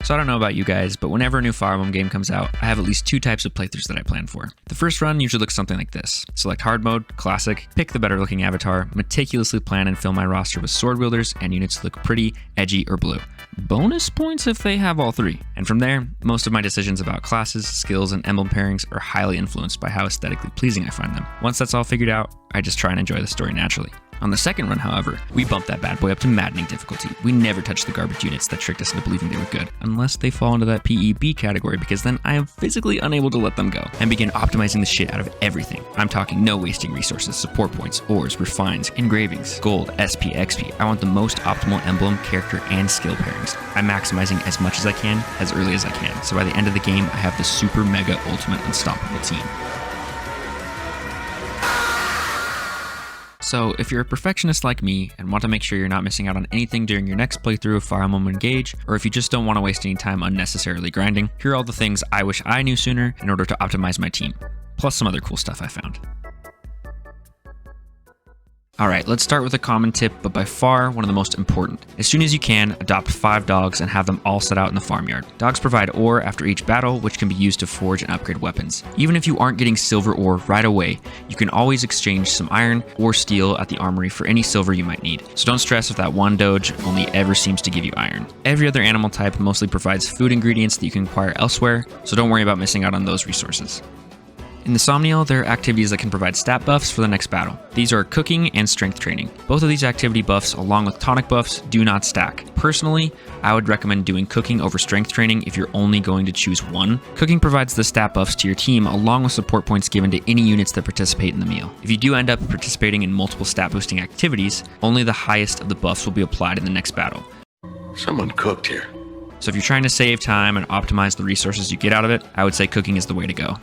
So I don't know about you guys, but whenever a new Fire Emblem game comes out, I have at least 2 types of playthroughs that I plan for. The first run usually looks something like this. Select hard mode, classic, pick the better looking avatar, meticulously plan and fill my roster with sword wielders and units that look pretty, edgy, or blue. Bonus points if they have all 3. And from there, most of my decisions about classes, skills, and emblem pairings are highly influenced by how aesthetically pleasing I find them. Once that's all figured out, I just try and enjoy the story naturally. On the second run, however, we bumped that bad boy up to maddening difficulty. We never touched the garbage units that tricked us into believing they were good, unless they fall into that PEB category, because then I am physically unable to let them go, and begin optimizing the shit out of everything. I'm talking no wasting resources, support points, ores, refines, engravings, gold, SP, XP. I want the most optimal emblem, character, and skill pairings. I'm maximizing as much as I can, as early as I can, so by the end of the game, I have the super mega ultimate unstoppable team. So, if you're a perfectionist like me and want to make sure you're not missing out on anything during your next playthrough of Fire Emblem Engage, or if you just don't want to waste any time unnecessarily grinding, here are all the things I wish I knew sooner in order to optimize my team, plus some other cool stuff I found. Alright, let's start with a common tip, but by far one of the most important. As soon as you can, adopt 5 dogs and have them all set out in the farmyard. Dogs provide ore after each battle, which can be used to forge and upgrade weapons. Even if you aren't getting silver ore right away, you can always exchange some iron or steel at the armory for any silver you might need. So don't stress if that one doge only ever seems to give you iron. Every other animal type mostly provides food ingredients that you can acquire elsewhere, so don't worry about missing out on those resources. In the Somniel, there are activities that can provide stat buffs for the next battle. These are cooking and strength training. Both of these activity buffs, along with tonic buffs, do not stack. Personally, I would recommend doing cooking over strength training if you're only going to choose one. Cooking provides the stat buffs to your team along with support points given to any units that participate in the meal. If you do end up participating in multiple stat boosting activities, only the highest of the buffs will be applied in the next battle. Someone cooked here. So if you're trying to save time and optimize the resources you get out of it, I would say cooking is the way to go.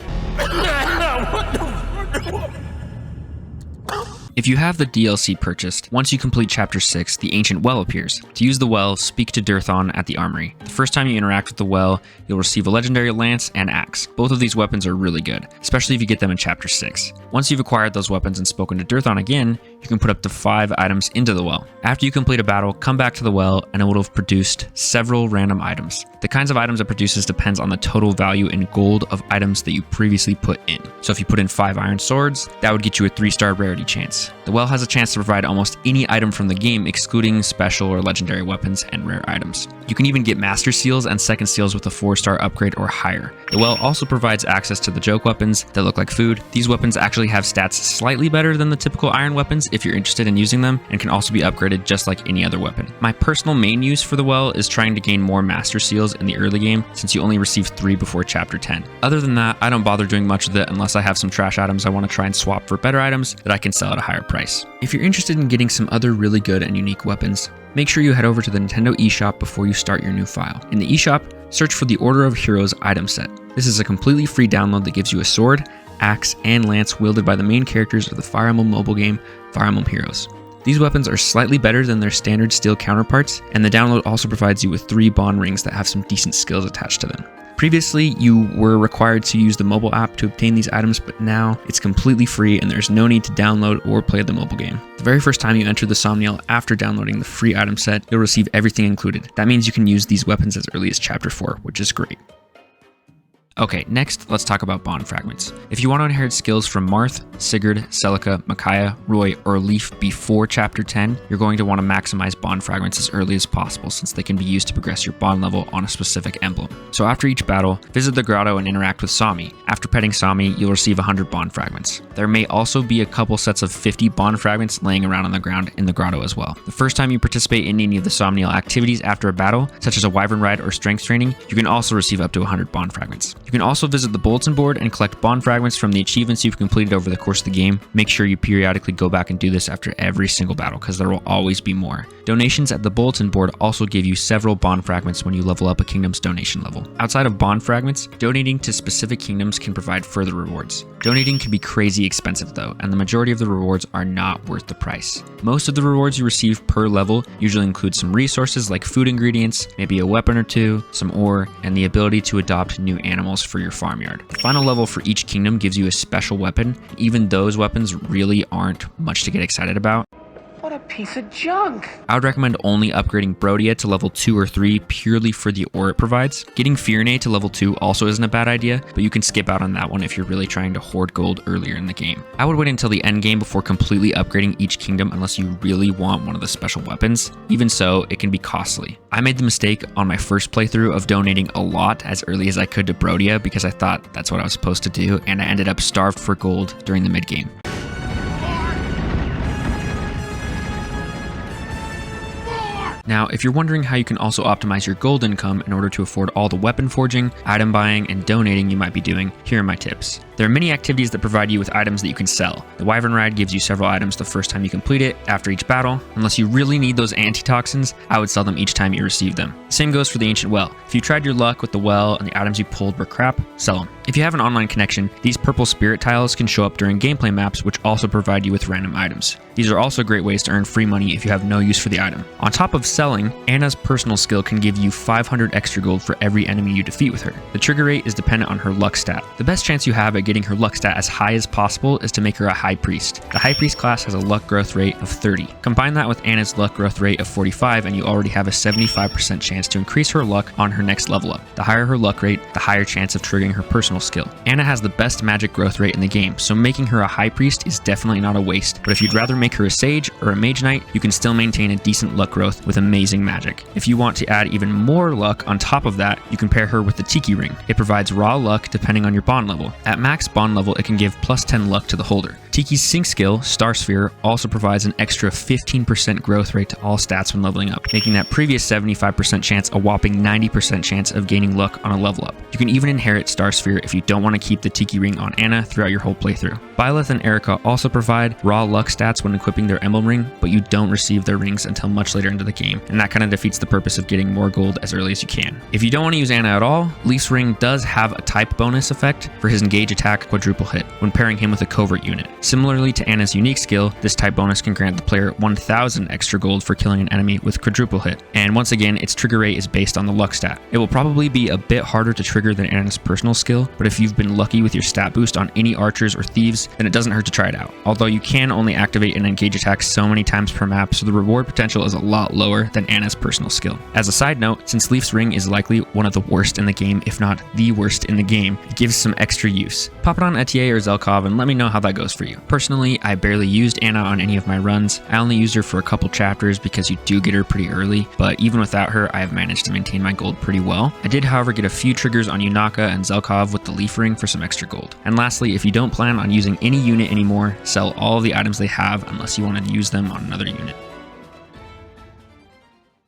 If you have the DLC purchased, once you complete Chapter 6, the Ancient Well appears. To use the well, speak to Dirthon at the armory. The first time you interact with the well, you'll receive a legendary lance and axe. Both of these weapons are really good, especially if you get them in Chapter 6. Once you've acquired those weapons and spoken to Dirthon again, you can put up to 5 items into the well. After you complete a battle, come back to the well and it will have produced several random items. The kinds of items it produces depends on the total value in gold of items that you previously put in. So if you put in 5 iron swords, that would get you a 3-star rarity chance. The well has a chance to provide almost any item from the game, excluding special or legendary weapons and rare items. You can even get master seals and second seals with a 4-star upgrade or higher. The well also provides access to the joke weapons that look like food. These weapons actually have stats slightly better than the typical iron weapons if you're interested in using them, and can also be upgraded just like any other weapon. My personal main use for the well is trying to gain more master seals in the early game, since you only receive 3 before Chapter 10. Other than that, I don't bother doing much with it unless I have some trash items I want to try and swap for better items that I can sell at a higher price. If you're interested in getting some other really good and unique weapons, make sure you head over to the Nintendo eShop before you start your new file. In the eShop, search for the Order of Heroes item set. This is a completely free download that gives you a sword, axe, and lance wielded by the main characters of the Fire Emblem mobile game, Fire Emblem Heroes. These weapons are slightly better than their standard steel counterparts, and the download also provides you with 3 bond rings that have some decent skills attached to them. Previously, you were required to use the mobile app to obtain these items, but now it's completely free and there's no need to download or play the mobile game. The very first time you enter the Somniel after downloading the free item set, you'll receive everything included. That means you can use these weapons as early as Chapter 4, which is great. Okay, next, let's talk about bond fragments. If you want to inherit skills from Marth, Sigurd, Celica, Micaiah, Roy, or Leaf before Chapter 10, you're going to want to maximize bond fragments as early as possible since they can be used to progress your bond level on a specific emblem. So after each battle, visit the grotto and interact with Sami. After petting Sami, you'll receive 100 bond fragments. There may also be a couple sets of 50 bond fragments laying around on the ground in the grotto as well. The first time you participate in any of the Somniel activities after a battle, such as a wyvern ride or strength training, you can also receive up to 100 bond fragments. You can also visit the bulletin board and collect bond fragments from the achievements you've completed over the course of the game. Make sure you periodically go back and do this after every single battle, because there will always be more. Donations at the bulletin board also give you several bond fragments when you level up a kingdom's donation level. Outside of bond fragments, donating to specific kingdoms can provide further rewards. Donating can be crazy expensive though, and the majority of the rewards are not worth the price. Most of the rewards you receive per level usually include some resources like food ingredients, maybe a weapon or 2, some ore, and the ability to adopt new animals for your farmyard. The final level for each kingdom gives you a special weapon. Even those weapons really aren't much to get excited about. What a piece of junk. I would recommend only upgrading Brodia to level 2 or 3 purely for the ore it provides. Getting Firne to level 2 also isn't a bad idea, but you can skip out on that one if you're really trying to hoard gold earlier in the game. I would wait until the end game before completely upgrading each kingdom unless you really want one of the special weapons. Even so, it can be costly. I made the mistake on my first playthrough of donating a lot as early as I could to Brodia because I thought that's what I was supposed to do, and I ended up starved for gold during the mid game. Now, if you're wondering how you can also optimize your gold income in order to afford all the weapon forging, item buying, and donating you might be doing, here are my tips. There are many activities that provide you with items that you can sell. The Wyvern Ride gives you several items the first time you complete it after each battle. Unless you really need those antitoxins, I would sell them each time you receive them. The same goes for the Ancient Well. If you tried your luck with the well and the items you pulled were crap, sell them. If you have an online connection, these purple spirit tiles can show up during gameplay maps, which also provide you with random items. These are also great ways to earn free money if you have no use for the item. On top of selling, Anna's personal skill can give you 500 extra gold for every enemy you defeat with her. The trigger rate is dependent on her luck stat. The best chance you have at getting her luck stat as high as possible is to make her a High Priest. The High Priest class has a luck growth rate of 30. Combine that with Anna's luck growth rate of 45 and you already have a 75% chance to increase her luck on her next level up. The higher her luck rate, the higher chance of triggering her personal skill. Anna has the best magic growth rate in the game, so making her a High Priest is definitely not a waste, but if you'd rather make her a Sage or a Mage Knight, you can still maintain a decent luck growth with amazing magic. If you want to add even more luck on top of that, you can pair her with the Tiki Ring. It provides raw luck depending on your bond level. At max bond level, it can give plus 10 luck to the holder. Tiki's sync skill, Star Sphere, also provides an extra 15% growth rate to all stats when leveling up, making that previous 75% chance a whopping 90% chance of gaining luck on a level up. You can even inherit Star Sphere if you don't want to keep the Tiki Ring on Anna throughout your whole playthrough. Byleth and Erica also provide raw luck stats when equipping their emblem ring, but you don't receive their rings until much later into the game, and that kind of defeats the purpose of getting more gold as early as you can. If you don't want to use Anna at all, Leaf's ring does have a type bonus effect for his engage attack quadruple hit when pairing him with a covert unit. Similarly to Anna's unique skill, this type bonus can grant the player 1000 extra gold for killing an enemy with quadruple hit, and once again its trigger rate is based on the luck stat. It will probably be a bit harder to trigger than Anna's personal skill, but if you've been lucky with your stat boost on any archers or thieves, then it doesn't hurt to try it out. Although you can only activate an engage attack so many times per map, so the reward potential is a lot lower than Anna's personal skill. As a side note, since Leaf's ring is likely one of the worst in the game, if not the worst in the game, it gives some extra use. Pop it on Etier or Zelkov and let me know how that goes for you. Personally, I barely used Anna on any of my runs. I only used her for a couple chapters because you do get her pretty early, but even without her, I have managed to maintain my gold pretty well. I did, however, get a few triggers on Yunaka and Zelkov with the Leaf ring for some extra gold. And lastly, if you don't plan on using any unit anymore, sell all of the items they have unless you want to use them on another unit.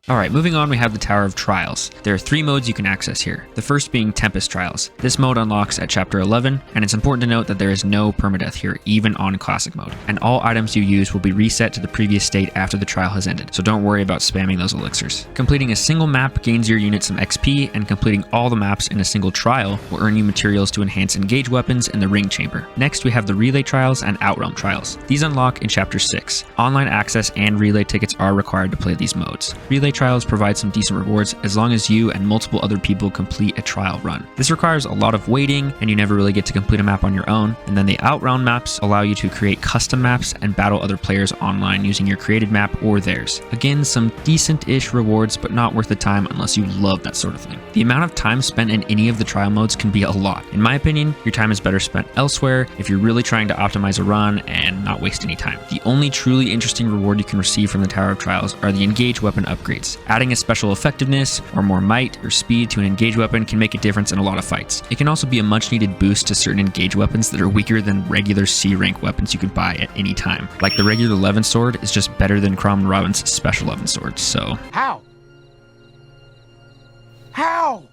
Alright, moving on, we have the Tower of Trials. There are 3 modes you can access here, the first being Tempest Trials. This mode unlocks at Chapter 11, and it's important to note that there is no permadeath here, even on Classic mode, and all items you use will be reset to the previous state after the trial has ended, so don't worry about spamming those elixirs. Completing a single map gains your unit some XP, and completing all the maps in a single trial will earn you materials to enhance engage weapons in the Ring Chamber. Next, we have the Relay Trials and Outrealm Trials. These unlock in Chapter 6. Online access and relay tickets are required to play these modes. Relay Trials provide some decent rewards as long as you and multiple other people complete a trial run. This requires a lot of waiting and you never really get to complete a map on your own, and then the Outrealm maps allow you to create custom maps and battle other players online using your created map or theirs. Again, some decent-ish rewards, but not worth the time unless you love that sort of thing. The amount of time spent in any of the trial modes can be a lot. In my opinion, your time is better spent elsewhere if you're really trying to optimize a run and not waste any time. The only truly interesting reward you can receive from the Tower of Trials are the engage weapon upgrades. Adding a special effectiveness or more might or speed to an engage weapon can make a difference in a lot of fights. It can also be a much needed boost to certain engage weapons that are weaker than regular C rank weapons you could buy at any time. Like the regular Levin sword is just better than Crom and Robin's special Levin sword, so... How? How?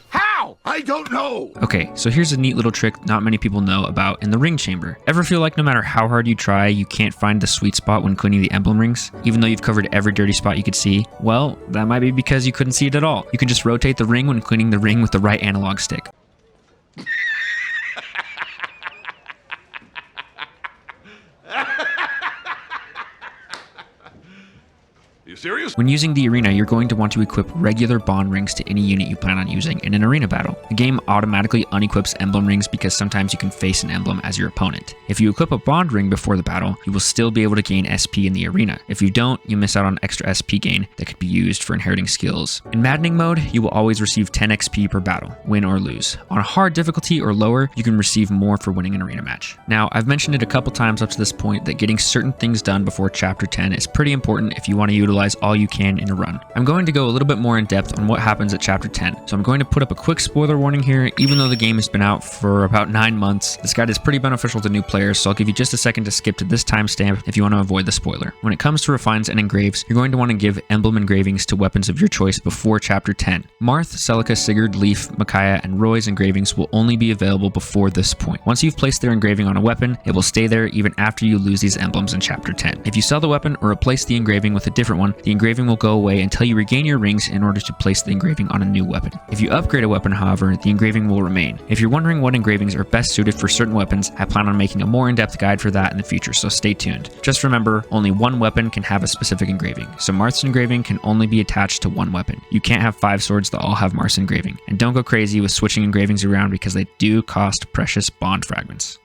How? I don't know. Okay, so here's a neat little trick not many people know about in the Ring Chamber. Ever feel like no matter how hard you try, you can't find the sweet spot when cleaning the emblem rings, even though you've covered every dirty spot you could see? Well, that might be because you couldn't see it at all. You can just rotate the ring when cleaning the ring with the right analog stick. You You serious? When using the arena, you're going to want to equip regular bond rings to any unit you plan on using in an arena battle. The game automatically unequips emblem rings because sometimes you can face an emblem as your opponent. If you equip a bond ring before the battle, you will still be able to gain SP in the arena. If you don't, you miss out on extra SP gain that could be used for inheriting skills. In maddening mode, you will always receive 10 XP per battle, win or lose. On a hard difficulty or lower, you can receive more for winning an arena match. Now, I've mentioned it a couple times up to this point that getting certain things done before chapter 10 is pretty important if you want to utilize all you can in a run. I'm going to go a little bit more in depth on what happens at chapter 10, so I'm going to put up a quick spoiler warning here. Even though the game has been out for about 9 months, this guide is pretty beneficial to new players, so I'll give you just a second to skip to this timestamp if you want to avoid the spoiler. When it comes to refines and engraves, you're going to want to give emblem engravings to weapons of your choice before chapter 10. Marth, Celica, Sigurd, Leif, Micaiah, and Roy's engravings will only be available before this point. Once you've placed their engraving on a weapon, it will stay there even after you lose these emblems in chapter 10. If you sell the weapon or replace the engraving with a different one, the engraving will go away until you regain your rings in order to place the engraving on a new weapon. If you upgrade a weapon, however, the engraving will remain. If you're wondering what engravings are best suited for certain weapons, I plan on making a more in-depth guide for that in the future, so stay tuned. Just remember, only one weapon can have a specific engraving, so Marth's engraving can only be attached to one weapon. You can't have 5 swords that all have Marth's engraving. And don't go crazy with switching engravings around because they do cost precious bond fragments.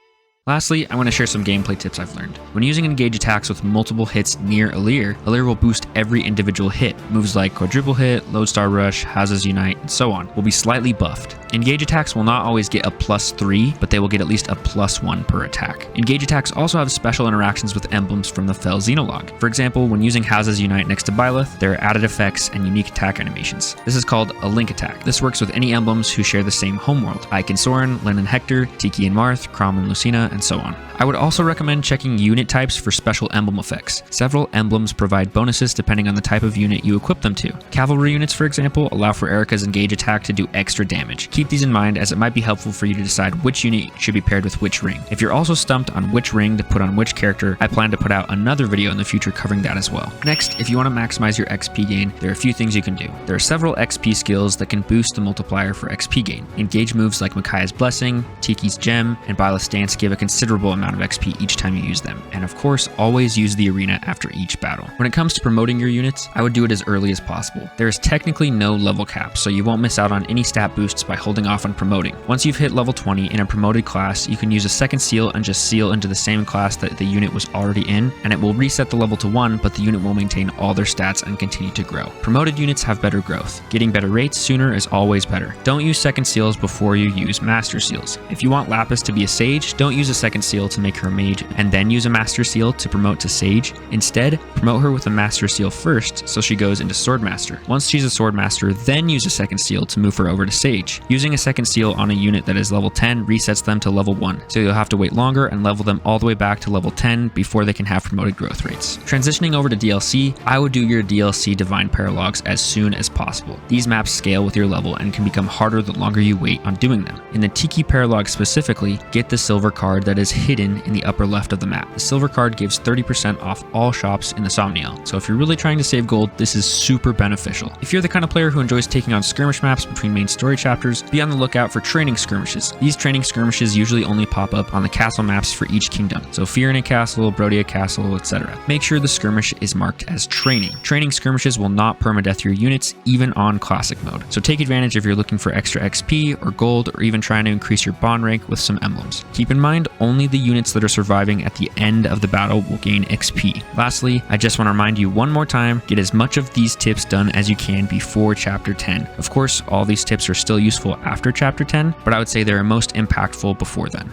Lastly, I want to share some gameplay tips I've learned. When using engage attacks with multiple hits near Alir will boost every individual hit. Moves like quadruple hit, lodestar rush, houses unite, and so on will be slightly buffed. Engage attacks will not always get a +3, but they will get at least a +1 per attack. Engage attacks also have special interactions with emblems from the Fel Xenologue. For example, when using houses unite next to Byleth, there are added effects and unique attack animations. This is called a link attack. This works with any emblems who share the same homeworld: Ike and Soren, Lyn and Hector, Tiki and Marth, Crom and Lucina, and so on. I would also recommend checking unit types for special emblem effects. Several emblems provide bonuses depending on the type of unit you equip them to. Cavalry units, for example, allow for Erica's engage attack to do extra damage. Keep these in mind as it might be helpful for you to decide which unit should be paired with which ring. If you're also stumped on which ring to put on which character, I plan to put out another video in the future covering that as well. Next, if you want to maximize your XP gain, there are a few things you can do. There are several XP skills that can boost the multiplier for XP gain. Engage moves like Micaiah's Blessing, Tiki's Gem, and Byleth's Dance give a considerable amount of XP each time you use them. And of course, always use the arena after each battle. When it comes to promoting your units, I would do it as early as possible. There is technically no level cap, so you won't miss out on any stat boosts by holding off on promoting. Once you've hit level 20 in a promoted class, you can use a second seal and just seal into the same class that the unit was already in, and it will reset the level to 1, but the unit will maintain all their stats and continue to grow. Promoted units have better growth. Getting better rates sooner is always better. Don't use second seals before you use master seals. If you want Lapis to be a sage, don't use a second seal to make her a mage and then use a master seal to promote to sage. Instead, promote her with a master seal first so she goes into swordmaster. Once she's a swordmaster, then use a second seal to move her over to sage. Using a second seal on a unit that is level 10 resets them to level 1, so you'll have to wait longer and level them all the way back to level 10 before they can have promoted growth rates. Transitioning over to DLC, I would do your DLC Divine Paralogs as soon as possible. These maps scale with your level and can become harder the longer you wait on doing them. In the Tiki Paralog specifically, get the silver card that is hidden in the upper left of the map. The silver card gives 30% off all shops in the Somniel, so if you're really trying to save gold, this is super beneficial. If you're the kind of player who enjoys taking on skirmish maps between main story chapters, be on the lookout for training skirmishes. These training skirmishes usually only pop up on the castle maps for each kingdom, so Fiorina Castle, Brodia Castle, etc. Make sure the skirmish is marked as training. Training skirmishes will not permadeath your units, even on classic mode, so take advantage if you're looking for extra XP or gold, or even trying to increase your bond rank with some emblems. Keep in mind, only the units that are surviving at the end of the battle will gain XP. Lastly, I just want to remind you one more time, get as much of these tips done as you can before chapter 10. Of course, all these tips are still useful after chapter 10, but I would say they're most impactful before then.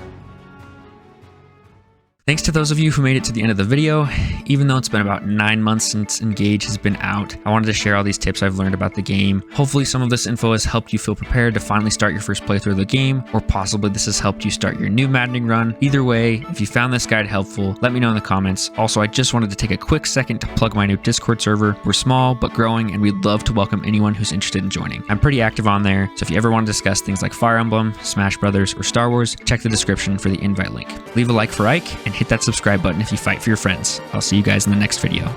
Thanks to those of you who made it to the end of the video. Even though it's been about 9 months since Engage has been out, I wanted to share all these tips I've learned about the game. Hopefully some of this info has helped you feel prepared to finally start your first playthrough of the game, or possibly this has helped you start your new maddening run. Either way, if you found this guide helpful, let me know in the comments. Also, I just wanted to take a quick second to plug my new Discord server. We're small but growing, and we'd love to welcome anyone who's interested in joining. I'm pretty active on there, so if you ever want to discuss things like Fire Emblem, Smash Brothers, or Star Wars, check the description for the invite link. Leave a like for Ike, and hit that subscribe button if you fight for your friends. I'll see you guys in the next video.